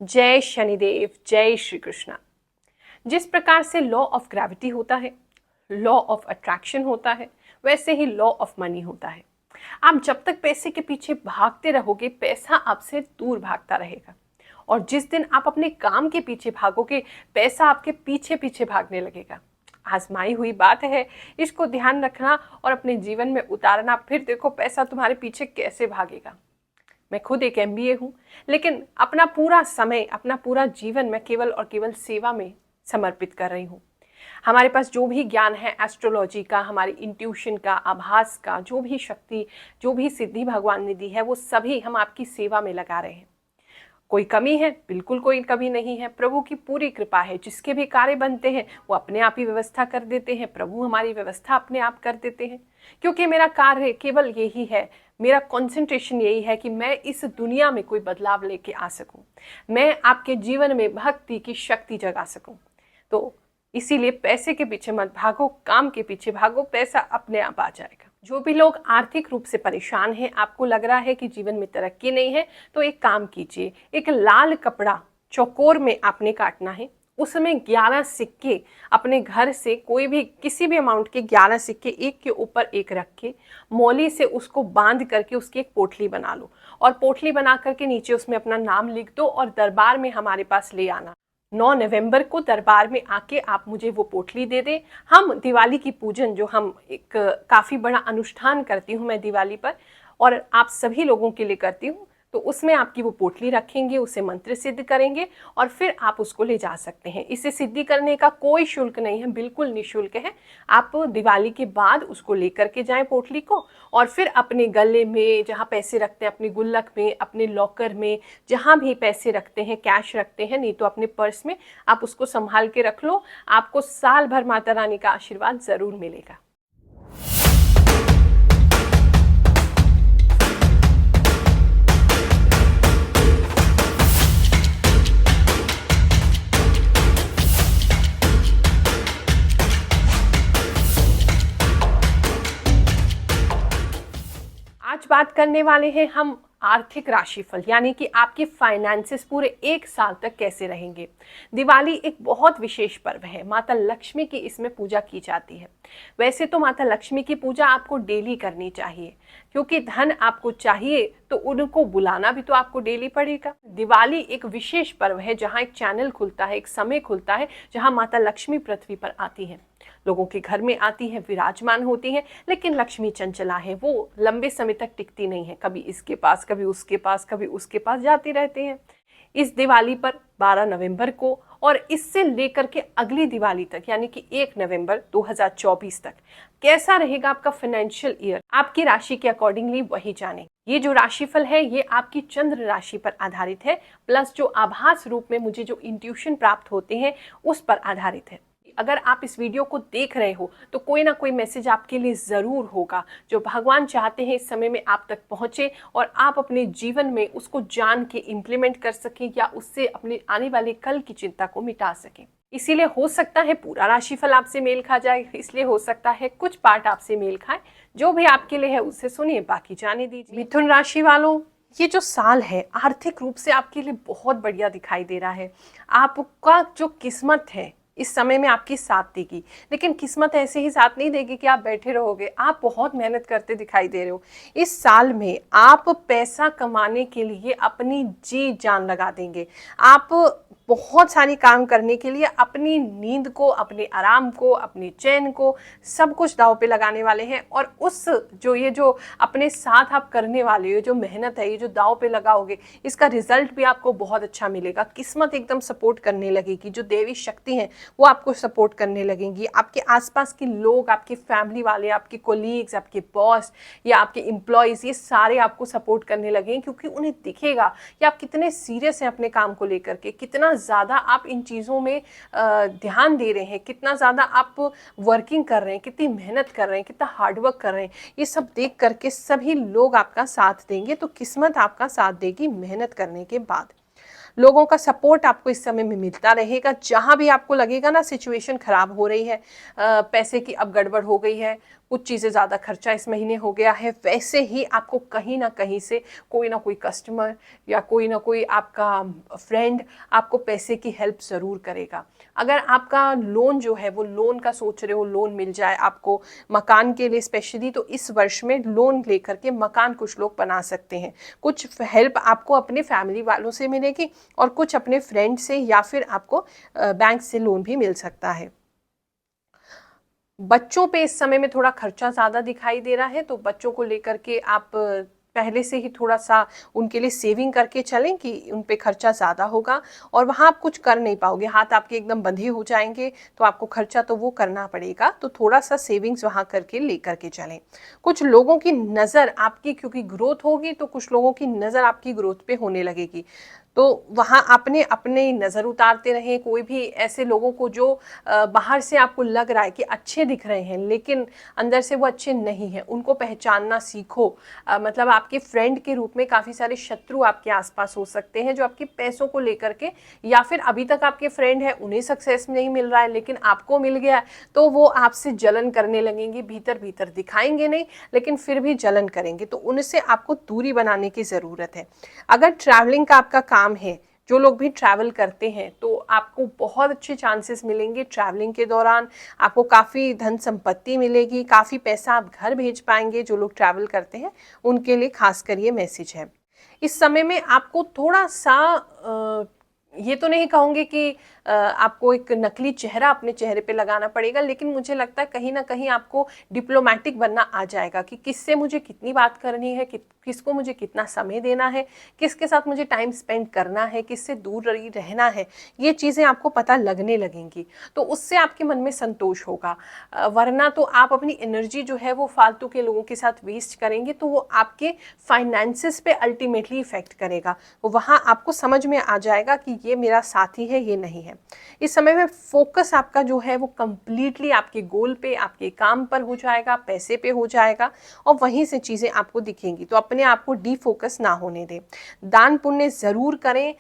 जय शनिदेव, जय श्री कृष्णा। जिस प्रकार से लॉ ऑफ ग्रेविटी होता है, लॉ ऑफ अट्रैक्शन होता है, वैसे ही लॉ ऑफ मनी होता है। आप जब तक पैसे के पीछे भागते रहोगे, पैसा आपसे दूर भागता रहेगा। और जिस दिन आप अपने काम के पीछे भागोगे, पैसा आपके पीछे पीछे भागने लगेगा। आजमाई हुई बात है, इसको ध्यान रखना और अपने जीवन में उतारना। फिर देखो पैसा तुम्हारे पीछे कैसे भागेगा। मैं खुद एक एमबीए हूँ, लेकिन अपना पूरा समय, अपना पूरा जीवन मैं केवल और केवल सेवा में समर्पित कर रही हूँ। हमारे पास जो भी ज्ञान है एस्ट्रोलॉजी का, हमारी इंट्यूशन का, आभास का, जो भी शक्ति, जो भी सिद्धि भगवान ने दी है, वो सभी हम आपकी सेवा में लगा रहे हैं। कोई कमी है? बिल्कुल कोई कमी नहीं है। प्रभु की पूरी कृपा है। जिसके भी कार्य बनते हैं वो अपने आप ही व्यवस्था कर देते हैं। प्रभु हमारी व्यवस्था अपने आप कर देते हैं, क्योंकि मेरा कार्य केवल यही है, मेरा कंसंट्रेशन यही है कि मैं इस दुनिया में कोई बदलाव लेके आ सकूं, मैं आपके जीवन में भक्ति की शक्ति जगा सकूं। तो इसीलिए पैसे के पीछे मत भागो, काम के पीछे भागो, पैसा अपने आप आ जाएगा। जो भी लोग आर्थिक रूप से परेशान हैं, आपको लग रहा है कि जीवन में तरक्की नहीं है, तो एक काम कीजिए। एक लाल कपड़ा चौकोर में आपने काटना है, उसमें 11 सिक्के अपने घर से, कोई भी किसी भी अमाउंट के 11 सिक्के एक के ऊपर एक रख के मौली से उसको बांध करके उसकी एक पोटली बना लो। और पोटली बना करके नीचे उसमें अपना नाम लिख दो और दरबार में हमारे पास ले आना। 9 नवंबर को दरबार में आके आप मुझे वो पोटली दे दें। हम दिवाली की पूजन, जो हम एक काफ़ी बड़ा अनुष्ठान करती हूँ मैं दिवाली पर, और आप सभी लोगों के लिए करती हूँ, तो उसमें आपकी वो पोटली रखेंगे, उसे मंत्र सिद्ध करेंगे और फिर आप उसको ले जा सकते हैं। इसे सिद्धि करने का कोई शुल्क नहीं है, बिल्कुल निःशुल्क है। आप दिवाली के बाद उसको लेकर के जाएं पोटली को, और फिर अपने गले में, जहाँ पैसे रखते हैं, अपने गुल्लक में, अपने लॉकर में, जहाँ भी पैसे रखते हैं, कैश रखते हैं, नहीं तो अपने पर्स में, आप उसको संभाल के रख लो। आपको साल भर माता रानी का आशीर्वाद जरूर मिलेगा। आज बात करने वाले हैं हम आर्थिक राशिफल, यानी कि आपके फाइनेंसेस पूरे एक साल तक कैसे रहेंगे। दिवाली एक बहुत विशेष पर्व है, माता लक्ष्मी की इसमें पूजा की जाती है। वैसे तो माता लक्ष्मी की पूजा आपको डेली करनी चाहिए, क्योंकि धन आपको चाहिए तो उनको बुलाना भी तो आपको डेली पड़ेगा। दिवाली एक विशेष पर्व है जहाँ एक चैनल खुलता है, एक समय खुलता है, जहाँ माता लक्ष्मी पृथ्वी पर आती है, लोगों के घर में आती है, विराजमान होती है। लेकिन लक्ष्मी चंचला है, वो लंबे समय तक टिकती नहीं है, कभी इसके पास, कभी उसके पास, कभी उसके पास जाती रहती है। इस दिवाली पर 12 नवंबर को और इससे लेकर के अगली दिवाली तक, यानी कि 1 नवंबर 2024 तक कैसा रहेगा आपका फाइनेंशियल ईयर, आपकी राशि के अकॉर्डिंगली वही जाने। ये जो राशिफल है ये आपकी चंद्र राशि पर आधारित है, प्लस जो आभास रूप में मुझे जो इंट्यूशन प्राप्त होते हैं उस पर आधारित है। अगर आप इस वीडियो को देख रहे हो तो कोई ना कोई मैसेज आपके लिए ज़रूर होगा, जो भगवान चाहते हैं इस समय में आप तक पहुँचे और आप अपने जीवन में उसको जान के इम्प्लीमेंट कर सकें, या उससे अपने आने वाले कल की चिंता को मिटा सकें। इसीलिए हो सकता है पूरा राशिफल आपसे मेल खा जाए, इसलिए हो सकता है कुछ पार्ट आपसे मेल खाए। जो भी आपके लिए है उससे सुनिए, बाकी जाने दीजिए। मिथुन राशि वालों, ये जो साल है आर्थिक रूप से आपके लिए बहुत बढ़िया दिखाई दे रहा है। आपका जो किस्मत है इस समय में आपकी साथ देगी, लेकिन किस्मत ऐसे ही साथ नहीं देगी कि आप बैठे रहोगे। आप बहुत मेहनत करते दिखाई दे रहे हो। इस साल में आप पैसा कमाने के लिए अपनी जी जान लगा देंगे। आप बहुत सारी काम करने के लिए अपनी नींद को, अपने आराम को, अपने चैन को, सब कुछ दांव पे लगाने वाले हैं। और उस जो अपने साथ आप करने वाले हो, जो मेहनत है, ये जो दांव पे लगाओगे, इसका रिजल्ट भी आपको बहुत अच्छा मिलेगा। किस्मत एकदम सपोर्ट करने लगेगी, जो देवी शक्ति है वो आपको सपोर्ट करने लगेंगी। आपके आसपास के लोग, आपके फैमिली वाले, आपके कोलीग्स, आपके बॉस या आपके एम्प्लॉयज़, ये सारे आपको सपोर्ट करने लगेंगे, क्योंकि उन्हें दिखेगा कि आप कितने सीरियस हैं अपने काम को लेकर के, कितना ज़्यादा आप इन चीज़ों में ध्यान दे रहे हैं, कितना ज़्यादा आप वर्किंग कर रहे हैं, कितनी मेहनत कर रहे हैं, कितना हार्डवर्क कर रहे हैं। ये सब देख करके सभी लोग आपका साथ देंगे, तो किस्मत आपका साथ देगी मेहनत करने के बाद। लोगों का सपोर्ट आपको इस समय में मिलता रहेगा। जहाँ भी आपको लगेगा ना सिचुएशन खराब हो रही है, पैसे की अब गड़बड़ हो गई है, कुछ चीज़ें ज़्यादा खर्चा इस महीने हो गया है, वैसे ही आपको कहीं ना कहीं से कोई ना कोई कस्टमर या कोई ना कोई आपका फ्रेंड आपको पैसे की हेल्प ज़रूर करेगा। अगर आपका लोन जो है वो लोन का सोच रहे हो, लोन मिल जाए आपको मकान के लिए स्पेशली, तो इस वर्ष में लोन लेकर के मकान कुछ लोग बना सकते हैं। कुछ हेल्प आपको अपने फैमिली वालों से मिलेगी और कुछ अपने फ्रेंड से, या फिर आपको बैंक से लोन भी मिल सकता है। बच्चों पे इस समय में थोड़ा खर्चा ज़्यादा दिखाई दे रहा है, तो बच्चों को लेकर के आप पहले से ही थोड़ा सा उनके लिए सेविंग करके चलें कि उन पे खर्चा ज़्यादा होगा और वहाँ आप कुछ कर नहीं पाओगे, हाथ आपके एकदम बंधे हो जाएंगे, तो आपको खर्चा तो वो करना पड़ेगा। तो थोड़ा सा सेविंग्स वहाँ करके लेकर के चलें। कुछ लोगों की नज़र आपकी, क्योंकि ग्रोथ होगी तो कुछ लोगों की नज़र आपकी ग्रोथ पे होने लगेगी, तो वहाँ अपने अपने नज़र उतारते रहें। कोई भी ऐसे लोगों को जो बाहर से आपको लग रहा है कि अच्छे दिख रहे हैं लेकिन अंदर से वो अच्छे नहीं हैं, उनको पहचानना सीखो। मतलब आपके फ्रेंड के रूप में काफ़ी सारे शत्रु आपके आसपास हो सकते हैं जो आपके पैसों को लेकर के, या फिर अभी तक आपके फ्रेंड है उन्हें सक्सेस नहीं मिल रहा है लेकिन आपको मिल गया, तो वो आपसे जलन करने लगेंगे। भीतर भीतर दिखाएंगे नहीं लेकिन फिर भी जलन करेंगे, तो उनसे आपको दूरी बनाने की ज़रूरत है। अगर ट्रैवलिंग का आपका काम है, जो लोग भी ट्रैवल करते हैं, तो आपको बहुत अच्छे चांसेस मिलेंगे ट्रैवलिंग के दौरान। आपको काफ़ी धन संपत्ति मिलेगी, काफ़ी पैसा आप घर भेज पाएंगे। जो लोग ट्रैवल करते हैं उनके लिए खासकर ये मैसेज है। इस समय में आपको थोड़ा सा ये तो नहीं कहूँगी कि आपको एक नकली चेहरा अपने चेहरे पे लगाना पड़ेगा, लेकिन मुझे लगता है कहीं ना कहीं आपको डिप्लोमेटिक बनना आ जाएगा कि किससे मुझे कितनी बात करनी है, किसको मुझे कितना समय देना है, किसके साथ मुझे टाइम स्पेंड करना है, किससे दूर रहना है। ये चीज़ें आपको पता लगने लगेंगी, तो उससे आपके मन में संतोष होगा। वरना तो आप अपनी एनर्जी जो है वो फालतू के लोगों के साथ वेस्ट करेंगे, तो वो आपके फाइनेंसेस पे अल्टीमेटली इफेक्ट करेगा। वहाँ आपको समझ में आ जाएगा कि ये मेरा साथी है, ये नहीं है। इस समय में फोकस आपका जो है वो कंप्लीटली आपके गोल पे, आपके काम पर हो जाएगा, पैसे पे हो जाएगा और वहीं से चीज़ें आपको दिखेंगी। तो अपने आप को डीफोकस ना होने दें। दान पुण्य ज़रूर करें।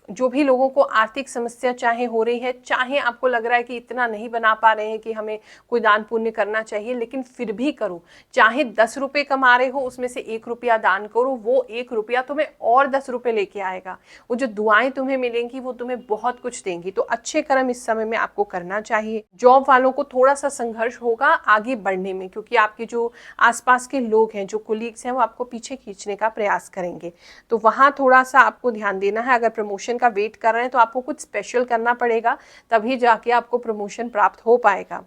जो भी लोगों को आर्थिक समस्या चाहे हो रही है, चाहे आपको लग रहा है कि इतना नहीं बना पा रहे हैं कि हमें कोई दान पुण्य करना चाहिए, लेकिन फिर भी करो। चाहे 10 रुपये कमा रहे हो, उसमें से 1 रुपया दान करो, वो 1 रुपया तुम्हें और 10 रुपये लेके आएगा। वो जो दुआएं तुम्हें मिलेंगी वो तुम्हें बहुत कुछ देंगी। तो अच्छे कर्म इस समय में आपको करना चाहिए। जॉब वालों को थोड़ा सा संघर्ष होगा आगे बढ़ने में, क्योंकि आपके जो आसपास के लोग हैं, जो कोलीग्स हैं, वो आपको पीछे खींचने का प्रयास करेंगे, तो वहाँ थोड़ा सा आपको ध्यान देना है। अगर प्रमोशन का वेट कर रहे हैं तो आपको कुछ स्पेशल करना पड़ेगा, तभी जाके आपको प्रमोशन प्राप्त हो पाएगा।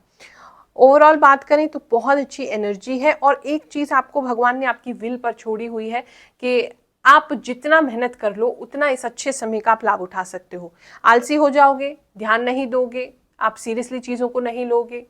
ओवरऑल बात करें तो बहुत अच्छी एनर्जी है। और एक चीज़ आपको भगवान ने आपकी विल पर छोड़ी हुई है कि आप जितना मेहनत कर लो उतना इस अच्छे समय का आप लाभ उठा सकते हो। आलसी हो जाओगे, ध्यान नहीं दोगे, आप सीरियसली चीज़ों को नहीं लोगे,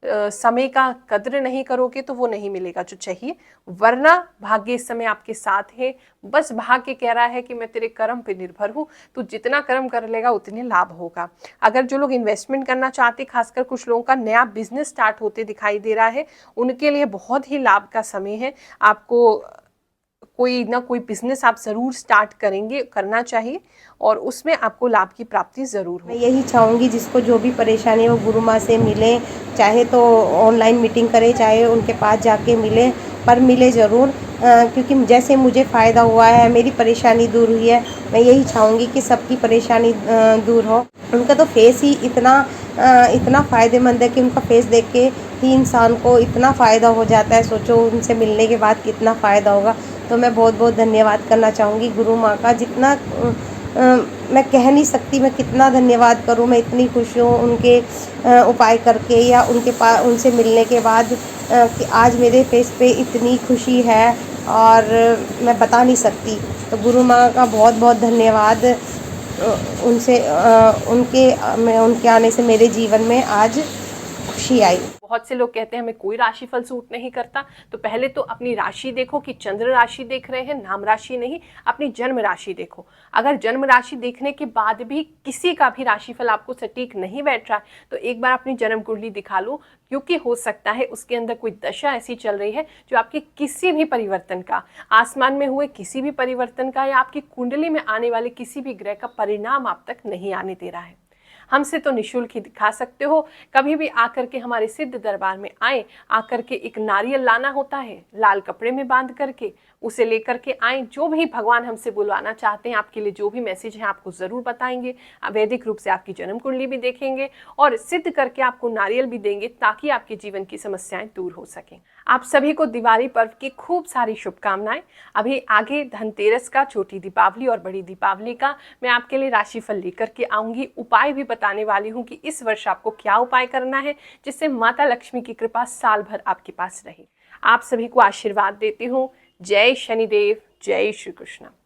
समय का कद्र नहीं करोगे, तो वो नहीं मिलेगा जो चाहिए। वरना भाग्य इस समय आपके साथ है। बस भाग्य कह रहा है कि मैं तेरे कर्म पे निर्भर हूँ, तो जितना कर्म कर लेगा उतने लाभ होगा। अगर जो लोग इन्वेस्टमेंट करना चाहते, खासकर कुछ लोगों का नया बिजनेस स्टार्ट होते दिखाई दे रहा है, उनके लिए बहुत ही लाभ का समय है। आपको कोई ना कोई बिजनेस आप ज़रूर स्टार्ट करना चाहिए और उसमें आपको लाभ की प्राप्ति ज़रूर हो। मैं यही चाहूँगी जिसको जो भी परेशानी हो गुरु माँ से मिले, चाहे तो ऑनलाइन मीटिंग करें, चाहे उनके पास जाके मिले, पर मिले ज़रूर। क्योंकि जैसे मुझे फ़ायदा हुआ है, मेरी परेशानी दूर हुई है, मैं यही चाहूँगी कि सबकी परेशानी दूर हो। उनका तो फेस ही इतना फ़ायदेमंद है कि उनका फेस देख के ही इंसान को इतना फ़ायदा हो जाता है। सोचो उनसे मिलने के बाद कितना फ़ायदा होगा। तो मैं बहुत बहुत धन्यवाद करना चाहूँगी गुरु माँ का। जितना मैं कह नहीं सकती मैं कितना धन्यवाद करूँ। मैं इतनी खुश हूँ उनके उपाय करके या उनसे मिलने के बाद कि आज मेरे फेस पे इतनी खुशी है और मैं बता नहीं सकती। तो गुरु माँ का बहुत बहुत धन्यवाद। उनके आने से मेरे जीवन में आज खुशी आई। बहुत से लोग कहते हैं हमें कोई राशिफल सूट नहीं करता। तो पहले तो अपनी राशि देखो कि चंद्र राशि देख रहे हैं, नाम राशि नहीं, अपनी जन्म राशि देखो। अगर जन्म राशि देखने के बाद भी किसी का भी राशिफल आपको सटीक नहीं बैठ रहा है तो एक बार अपनी जन्म कुंडली दिखा लो, क्योंकि हो सकता है उसके अंदर कोई दशा ऐसी चल रही है जो आपके किसी भी परिवर्तन का, आसमान में हुए किसी भी परिवर्तन का या आपकी कुंडली में आने वाले किसी भी ग्रह का परिणाम आप तक नहीं आने दे रहा है। हमसे तो निःशुल्क ही दिखा सकते हो। कभी भी आकर के हमारे सिद्ध दरबार में आए, आकर के एक नारियल लाना होता है लाल कपड़े में बांध करके, उसे लेकर के आए। जो भी भगवान हमसे बुलवाना चाहते हैं, आपके लिए जो भी मैसेज है आपको ज़रूर बताएंगे। वैदिक रूप से आपकी जन्म कुंडली भी देखेंगे और सिद्ध करके आपको नारियल भी देंगे ताकि आपके जीवन की समस्याएं दूर हो सकें। आप सभी को दिवाली पर्व की खूब सारी शुभकामनाएं। अभी आगे धनतेरस का, छोटी दीपावली और बड़ी दीपावली का मैं आपके लिए राशिफल लेकर के आऊँगी। उपाय भी बताने वाली हूँ कि इस वर्ष आपको क्या उपाय करना है जिससे माता लक्ष्मी की कृपा साल भर आपके पास रहे। आप सभी को आशीर्वाद देती हूँ। जय शनिदेव, जय श्री कृष्ण।